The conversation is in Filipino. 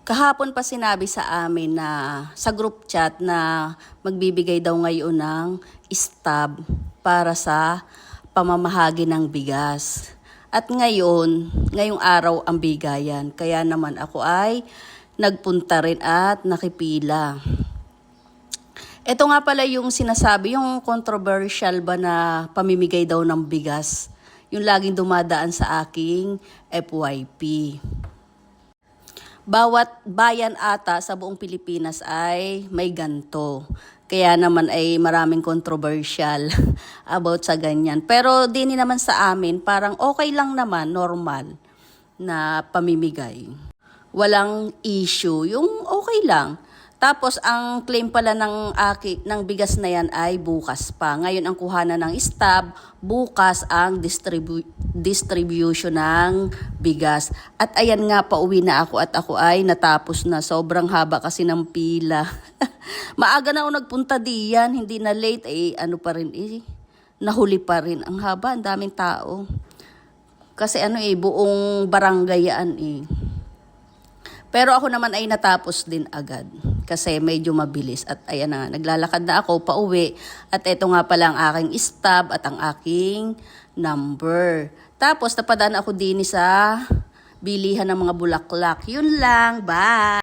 Kahapon pa sinabi sa amin na sa group chat na magbibigay daw ngayon ng stab para sa pamamahagi ng bigas. At ngayong araw ang bigayan. Kaya naman ako ay nagpunta rin at nakipila. Ito nga pala yung sinasabi, yung controversial ba na pamimigay daw ng bigas. Yung laging dumadaan sa aking FYP. Bawat bayan ata sa buong Pilipinas ay may ganto. Kaya naman ay maraming controversial about sa ganyan. Pero din naman sa amin, parang okay lang naman, normal na pamimigay. Walang issue, yung okay lang. Tapos ang claim pala ng bigas na yan ay bukas pa. Ngayon ang kuhanan ng stab, bukas ang distribution ng bigas. At ayan nga, pauwi na ako at ako ay natapos na. Sobrang haba kasi ng pila. Maaga na ako nagpunta diyan, hindi na late. Nahuli pa rin. Ang haba, ang daming tao. Kasi buong barangay yan Pero ako naman ay natapos din agad kasi medyo mabilis. At ayan na, naglalakad na ako pauwi. At ito nga pala ang aking stab at ang aking number. Tapos napadaan ako din sa bilihan ng mga bulaklak. Yun lang, bye!